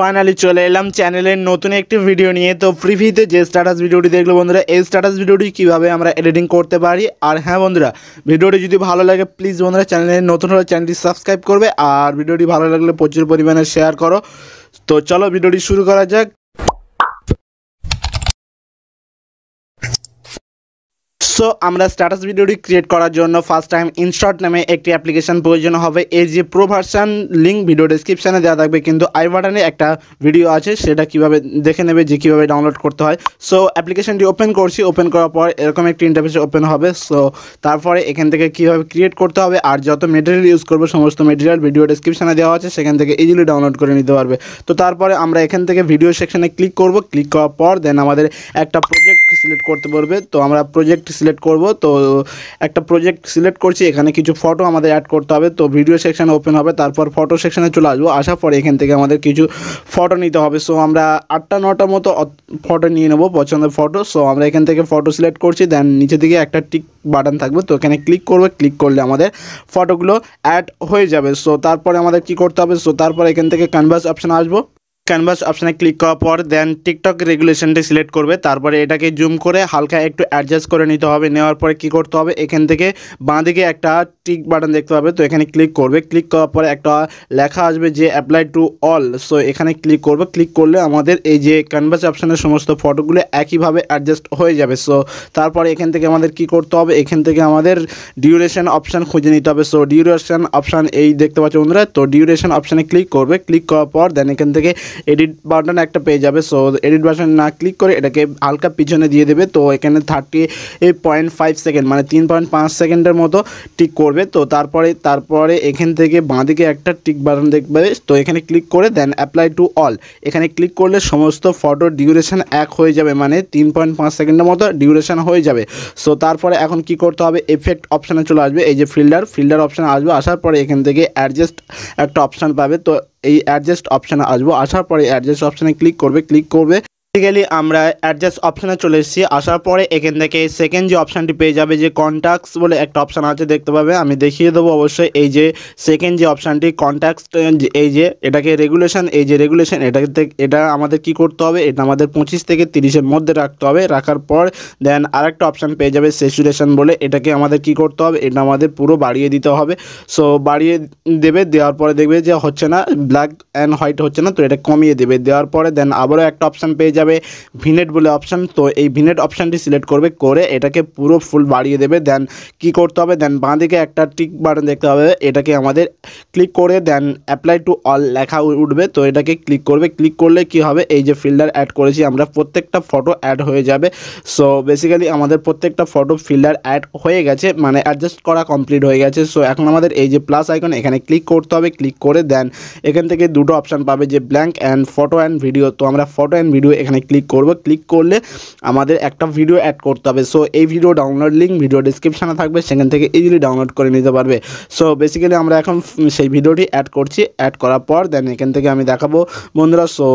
Finally চলে এলাম চ্যানেলের নতুন একটি ভিডিও নিয়ে। তো প্রিভিউতে যে স্ট্যাটাস ভিডিওটি দেখলো বন্ধুরা, এই স্ট্যাটাস ভিডিওটি কীভাবে আমরা এডিটিং করতে পারি। আর হ্যাঁ বন্ধুরা, ভিডিওটি যদি ভালো লাগে প্লিজ বন্ধুরা চ্যানেলে নতুন হলে চ্যানেলটি সাবস্ক্রাইব করবে, আর ভিডিওটি ভালো লাগলে প্রচুর পরিমাণে শেয়ার করো। তো চলো ভিডিওটি শুরু করা যাক। সো আমরা স্ট্যাটাস ভিডিওটি ক্রিয়েট করার জন্য ফার্স্ট টাইম ইনশট নামে একটি অ্যাপ্লিকেশন প্রয়োজন হবে। এর যে প্রো ভার্সন লিঙ্ক ভিডিও ডেসক্রিপশানে দেওয়া থাকবে, কিন্তু আই বাটনে একটা ভিডিও আছে, সেটা কীভাবে দেখে নেবে যে কীভাবে ডাউনলোড করতে হয়। সো অ্যাপ্লিকেশনটি ওপেন করছি, ওপেন করার পর এরকম একটি ইন্টারফেস ওপেন হবে। সো তারপরে এখান থেকে কীভাবে ক্রিয়েট করতে হবে আর যত মেটেরিয়াল ইউজ করবো সমস্ত মেটেরিয়াল ভিডিও ডেসক্রিপশানে দেওয়া আছে, সেখান থেকে ইজিলি ডাউনলোড করে নিতে পারবে। তো তারপরে আমরা এখান থেকে ভিডিও সেকশানে ক্লিক করব, ক্লিক করার পর দেন আমাদের একটা প্রজেক্ট সিলেক্ট করতে পারবে। তো আমরা প্রজেক্ট সিলেক্ট করব। তো একটা প্রজেক্ট সিলেক্ট করছি, এখানে কিছু ফটো আমাদের অ্যাড করতে হবে। তো ভিডিও সেকশন ওপেন হবে, তারপর ফটো সেকশনে চলে আসবো। আসার পরে এখান থেকে আমাদের কিছু ফটো নিতে হবে। সো আমরা 8-9টা মতো ফটো নিয়ে নেবো, পছন্দের ফটো। সো আমরা এখান থেকে ফটো সিলেক্ট করছি, দেন নিচে দিকে একটা টিক বাটন থাকবে, তো এখানে ক্লিক করবে। ক্লিক করলে আমাদের ফটোগুলো অ্যাড হয়ে যাবে। সো তারপরে আমাদের কি করতে হবে, সো তারপরে এখান থেকে ক্যানভাস অপশানে আসবো। ক্যানভাস অপশানে ক্লিক করার পর দেন টিকটক রেগুলেশনটি সিলেক্ট করবে। তারপরে এটাকে জুম করে হালকা একটু অ্যাডজাস্ট করে নিতে হবে। নেওয়ার পরে কি করতে হবে, এখান থেকে বাঁদিকে একটা টিক বাটন দেখতে পাবে, তো এখানে ক্লিক করবে। ক্লিক করার পরে একটা লেখা আসবে যে অ্যাপ্লাই টু অল। সো এখানে ক্লিক করবে। ক্লিক করলে আমাদের এই যে ক্যানভাস অপশানের সমস্ত ফটোগুলো একইভাবে অ্যাডজাস্ট হয়ে যাবে। সো তারপরে এখান থেকে আমাদের কি করতে হবে, এখান থেকে আমাদের ডিউরেশন অপশান খুঁজে নিতে হবে। সো ডিউরেশন অপশান এই দেখতে পাচ্ছ বন্ধুরা, তো ডিউরেশন অপশানে ক্লিক করবে। ক্লিক করার পর দেন এখান থেকে এডিট বাটন একটা পেয়ে যাবে। সো এডিট বাটন না ক্লিক করে এটাকে হালকা পিছনে দিয়ে দেবে। তো এখানে 30.5 সেকেন্ড মানে 3.5 সেকেন্ডের মতো টিক করবে। তো তারপরে এখান থেকে বাঁদিকে একটা টিক বাটন দেখবে, তো এখানে ক্লিক করে দেন অ্যাপ্লাই টু অল। এখানে ক্লিক করলে সমস্ত ফটো ডিউরেশন এক হয়ে যাবে, মানে 3.5 সেকেন্ডের মতো ডিউরেশন হয়ে যাবে। সো তারপরে এখন কি করতে হবে, এফেক্ট অপশানে চলে আসবে। এই যে ফিল্টার অপশানে আসবে। আসার পরে এখান থেকে অ্যাডজাস্ট একটা অপশান পাবে, তো এই অ্যাডজাস্ট অপশানে আসবো। আসার পরে অ্যাডজাস্ট অপশানে ক্লিক করবে। বেসিক্যালি আমরা অ্যাডজাস্ট অপশানে চলে এসেছি। আসার পরে এখান থেকে সেকেন্ড যে অপশানটি পেয়ে যাবে, যে কন্ট্যাক্টস বলে একটা অপশান আছে দেখতে পাবে, আমি দেখিয়ে দেবো অবশ্যই। এই যে সেকেন্ড যে অপশানটি কন্ট্যাক্টস, এই যে এটাকে রেগুলেশন, এই যে রেগুলেশন এটা আমাদের কি করতে হবে, এটা আমাদের 25 থেকে 30-এর মধ্যে রাখতে হবে। রাখার পর দেন আরেকটা অপশান পেয়ে যাবে স্যাচুরেশন বলে, এটাকে আমাদের কি করতে হবে, এটা আমাদের পুরো বাড়িয়ে দিতে হবে। সো বাড়িয়ে দেবে, দেওয়ার পরে দেখবে যে হচ্ছে না, ব্ল্যাক অ্যান্ড হোয়াইট হচ্ছে না, তো এটা কমিয়ে দেবে। দেওয়ার পরে দেন আবারও একটা অপশান পেয়ে যাবে ভিনেট বলে অপশান। তো এই ভিনেট অপশানটি সিলেক্ট করবে, করে এটাকে পুরো ফুল বাড়িয়ে দেবে। দেন কি করতে হবে, দেন বাঁদিকে একটা টিক বাটন দেখতে হবে, এটাকে আমাদের ক্লিক করে দেন অ্যাপ্লাই টু অল লেখা উঠবে। তো এটাকে ক্লিক করবে। ক্লিক করলে কি হবে, এই যে ফিল্টার অ্যাড করেছি আমরা, প্রত্যেকটা ফটো অ্যাড হয়ে যাবে। সো বেসিক্যালি আমাদের প্রত্যেকটা ফটো ফিল্টার অ্যাড হয়ে গেছে, মানে অ্যাডজাস্ট করা কমপ্লিট হয়ে গেছে। সো এখন আমাদের এই যে প্লাস আইকন, এখানে ক্লিক করতে হবে। ক্লিক করে দেন এখান থেকে দুটো অপশান পাবে, যে blank and photo and video. তো আমরা ফটো অ্যান্ড ভিডিও এখানে ক্লিক করব। ক্লিক করলে আমাদের একটা ভিডিও অ্যাড করতে হবে। সো এই ভিডিও ডাউনলোড লিঙ্ক ভিডিও ডেসক্রিপশানে থাকবে, সেখান থেকে ইজিলি ডাউনলোড করে নিতে পারবে। সো বেসিক্যালি আমরা এখন সেই ভিডিওটি অ্যাড করছি। অ্যাড করার পর দেন এখান থেকে আমি দেখাবো বন্ধুরা। সো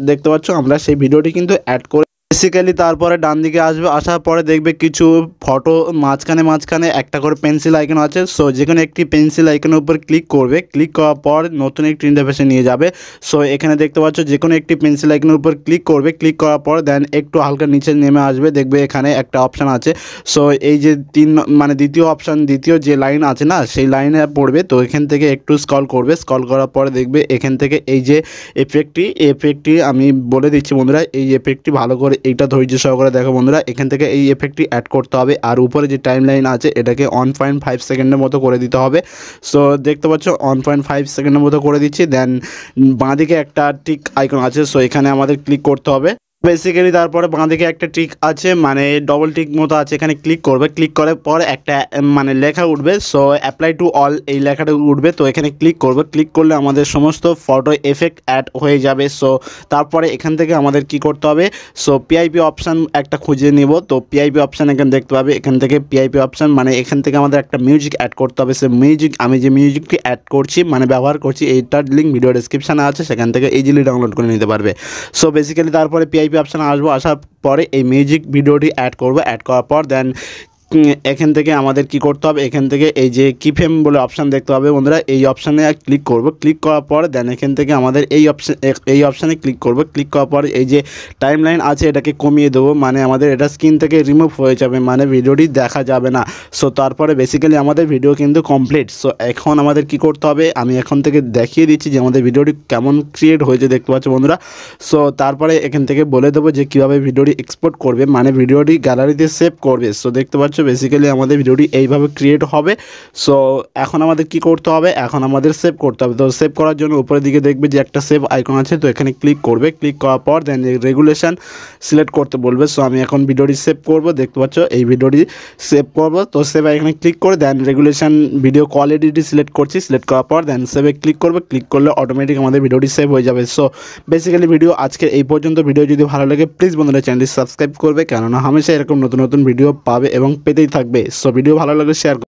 দেখতে পাচ্ছ আমরা সেই ভিডিওটি কিন্তু অ্যাড করে বেসিক্যালি তারপরে ডান দিকে আসবে। আসার পরে দেখবে কিছু ফটো মাঝখানে একটা করে পেন্সিল আইকন আছে। সো যে কোনো একটি পেন্সিল আইকনের উপর ক্লিক করবে। ক্লিক করার পর নতুন একটি ইন্টারফেসে নিয়ে যাবে। সো এখানে দেখতে পাচ্ছ যে কোনো একটি পেন্সিল আইকনের উপর ক্লিক করবে। ক্লিক করার পর দেন একটু হালকা নিচে নেমে আসবে, দেখবে এখানে একটা অপশান আছে। সো এই যে দ্বিতীয় যে লাইন আছে না, সেই লাইনে পড়বে। তো এখান থেকে একটু স্ক্রল করবে। স্ক্রল করার পরে দেখবে এখান থেকে এই যে এফেক্টটি আমি বলে দিচ্ছি বন্ধুরা, এই এফেক্টটি ভালো করে এইটা ধৈর্য সহকারে দেখো বন্ধুরা। এখান থেকে এই এফেক্টটি অ্যাড করতে হবে, আর উপরে যে টাইম লাইন আছে এটাকে 1.5 সেকেন্ডের মতো করে দিতে হবে। সো দেখতে পাচ্ছ 1.5 সেকেন্ডের মতো করে দিচ্ছি। দেন বাঁদিকে একটা টিক আইকন আছে, সো এখানে আমাদের ক্লিক করতে হবে। বেসিক্যালি তারপরে বাঁদিকে একটা টিক আছে, মানে ডবল টিক মতো আছে, এখানে ক্লিক করবে। ক্লিক করার পর একটা মানে লেখা উঠবে, সো অ্যাপ্লাই টু অল এই লেখাটা উঠবে। তো এখানে ক্লিক করবে। ক্লিক করলে আমাদের সমস্ত ফটো এফেক্ট অ্যাড হয়ে যাবে। সো তারপরে এখান থেকে আমাদের কি করতে হবে, সো পিআইপি অপশান একটা খুঁজে নেব। তো পিআইপি অপশান এখানে দেখতে পাবে, এখান থেকে পিআইপি অপশান মানে এখান থেকে আমাদের একটা মিউজিক অ্যাড করতে হবে। সে আমি যে মিউজিকটি অ্যাড করছি মানে ব্যবহার করছি, এইটার লিঙ্ক ভিডিও ডেসক্রিপশানে আছে, সেখান থেকে ইজিলি ডাউনলোড করে নিতে পারবে। সো বেসিক্যালি তারপরে পিআইপি অপশানে আসবো। আসার পরে এই মিউজিক ভিডিওটি অ্যাড করবো। অ্যাড করার পর দেন এখান থেকে আমাদের কি করতে হবে, এখান থেকে এই যে কি ফ্রেম বলে অপশান দেখতে হবে বন্ধুরা, এই অপশানে ক্লিক করব। ক্লিক করার পর দেন এখান থেকে আমাদের এই অপশানে ক্লিক করব। ক্লিক করার পর এই যে টাইম লাইন আছে এটাকে কমিয়ে দেবো, মানে আমাদের এটা স্ক্রিন থেকে রিমুভ হয়ে যাবে, মানে ভিডিওটি দেখা যাবে না। সো তারপরে বেসিক্যালি আমাদের ভিডিও কিন্তু কমপ্লিট। সো এখন আমাদের কি করতে হবে, আমি এখন থেকে দেখিয়ে দিচ্ছি যে আমাদের ভিডিওটি কেমন ক্রিয়েট হয়েছে, দেখতে পাচ্ছ বন্ধুরা। সো তারপরে এখান থেকে বলে দেবো যে কীভাবে ভিডিওটি এক্সপোর্ট করবে, মানে ভিডিওটি গ্যালারিতে সেভ করবে। সো দেখতে পাচ্ছ বেসিক্যালি আমাদের ভিডিওটি এইভাবে ক্রিয়েট হবে। সো এখন আমাদের কি করতে হবে, এখন আমাদের সেভ করতে হবে। তো সেভ করার জন্য উপরের দিকে দেখবে যে একটা সেভ আইকন আছে, তো এখানে ক্লিক করবে। ক্লিক করার পর দেন রেগুলেশন সিলেক্ট করতে বলবে। সো আমি এখন ভিডিওটি সেভ করব, দেখতে পাচ্ছ এই ভিডিওটি সেভ করব। তো সেভ এখানে ক্লিক করে দেন রেগুলেশন ভিডিও কোয়ালিটি সিলেক্ট করছি। সিলেক্ট করার পর দেন সেভে ক্লিক করবে। ক্লিক করলে অটোমেটিক আমাদের ভিডিওটি সেভ হয়ে যাবে। সো বেসিক্যালি ভিডিও আজকে এই পর্যন্ত। ভিডিও যদি ভালো লাগে প্লিজ বন্ধুরা চ্যানেলটি সাবস্ক্রাইব করবে, কেননা হামেশা এরকম নতুন নতুন ভিডিও পাবে এবং পেতেই থাকবে। সো ভিডিও ভালো লাগলে শেয়ার